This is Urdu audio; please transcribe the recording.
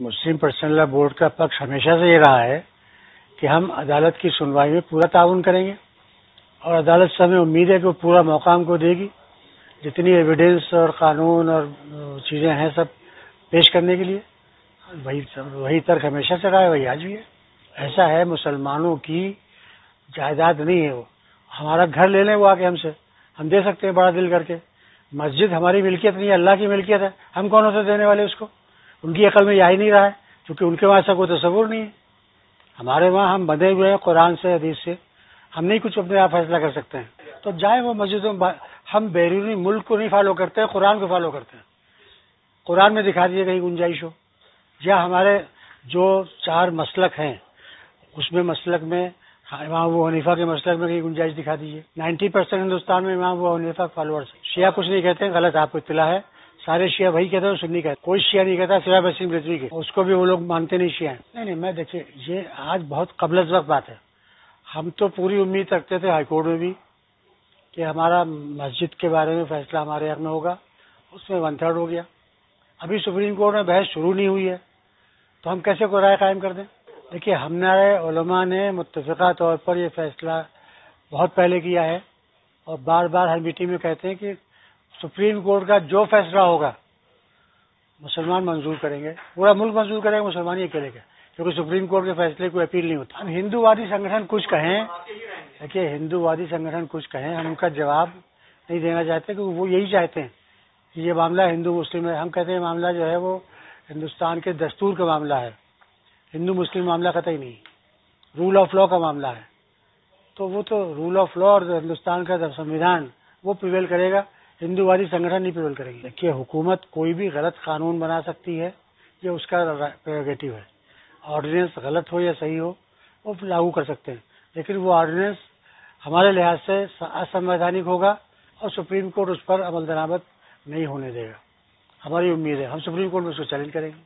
مسلم پرسنل لا بورڈ کا پکش ہمیشہ سے یہ رہا ہے کہ ہم عدالت کی سنوائی میں پورا تعاون کریں گے اور عدالت سے ہمیں امید ہے کہ وہ پورا موقع ہم کو دے گی، جتنی ایویڈنس اور قانون اور چیزیں ہیں سب پیش کرنے کے لیے۔ وہی ترک ہمیشہ سے رہا ہے، وہی آج بھی ہے۔ ایسا ہے مسلمانوں کی جائیداد نہیں ہے، وہ ہمارا گھر لے لیں وہ آ کے ہم سے، ہم دے سکتے ہیں بڑا دل کر کے۔ مسجد ہماری ملکیت نہیں ہے، اللہ کی ملکیت ہے، ہم کون ہوتے دینے والے اس کو؟ ان کی عقل میں یہ آ ہی نہیں رہا ہے، کیونکہ ان کے وہاں ایسا کوئی تصور نہیں ہے۔ ہمارے وہاں ہم بندھے ہوئے ہیں قرآن سے، حدیث سے، ہم نہیں کچھ اپنے آپ فیصلہ کر سکتے ہیں۔ تو جائیں وہ مسجدوں، ہم بیرونی ملک کو نہیں فالو کرتے ہیں، قرآن کو فالو کرتے ہیں۔ قرآن میں دکھا دیجیے کہیں گنجائش ہو، یا ہمارے جو 4 مسلک ہیں اس میں مسلک میں امام ابو حنیفہ کے مسلک میں کہیں گنجائش دکھا دیجیے۔ 90% ہندوستان میں امام ابو حنیفہ فالوورز ہیں۔ شیعہ کچھ نہیں کہتے ہیں، غلط آپ کو اطلاع ہے، سارے شیعہ وہی کہتے ہیں، سنی کہتے ہیں، کوئی شیعہ نہیں کہتا سوائے وسیم رضوی کے، اس کو بھی وہ لوگ مانتے نہیں شیعہ ہیں۔ نہیں، میں دیکھیے یہ آج بہت قبل از وقت بات ہے۔ ہم تو پوری امید رکھتے تھے ہائی کورٹ میں بھی کہ ہمارا مسجد کے بارے میں فیصلہ ہمارے حق میں ہوگا، اس میں 1/3 ہو گیا۔ ابھی سپریم کورٹ میں بحث شروع نہیں ہوئی ہے تو ہم کیسے کوئی رائے قائم کر دیں؟ دیکھیے ہمارے علماء نے متفقہ طور پر یہ فیصلہ بہت پہلے کیا ہے اور بار بار ہر میٹنگ میں کہتے ہیں کہ سپریم کورٹ کا جو فیصلہ ہوگا مسلمان منظور کریں گے، پورا ملک منظور کرے گا، مسلمان ہی اکیلے کا، کیونکہ سپریم کورٹ کے فیصلے کوئی اپیل نہیں ہوتا۔ ہم ہندو وادی سنگٹھن کچھ کہیں، دیکھیے ہندو وادی سنگٹھن کچھ کہیں، ہم ان کا جواب نہیں دینا چاہتے کیونکہ وہ یہی چاہتے ہیں کہ یہ معاملہ ہندو مسلم ہے۔ ہم کہتے ہیں معاملہ جو ہے وہ ہندوستان کے دستور کا معاملہ ہے، ہندو مسلم معاملہ قطعی نہیں، رول آف لا کا معاملہ ہے۔ تو وہ تو رول آف لا اور ہندوستان کا سنویدھان وہ پریویل کرے گا، ہندو وادی سنگٹھن نہیں پریویل کریں گے۔ دیکھیے حکومت کوئی بھی غلط قانون بنا سکتی ہے، یہ اس کا پریروگیٹو ہے۔ آرڈیننس غلط ہو یا صحیح ہو وہ لاگو کر سکتے ہیں، لیکن وہ آرڈیننس ہمارے لحاظ سے اسنویدھانک ہوگا اور سپریم کورٹ اس پر عمل درآمد نہیں ہونے دے گا۔ ہماری امید ہے ہم سپریم کورٹ میں اس کو چیلنج کریں گے۔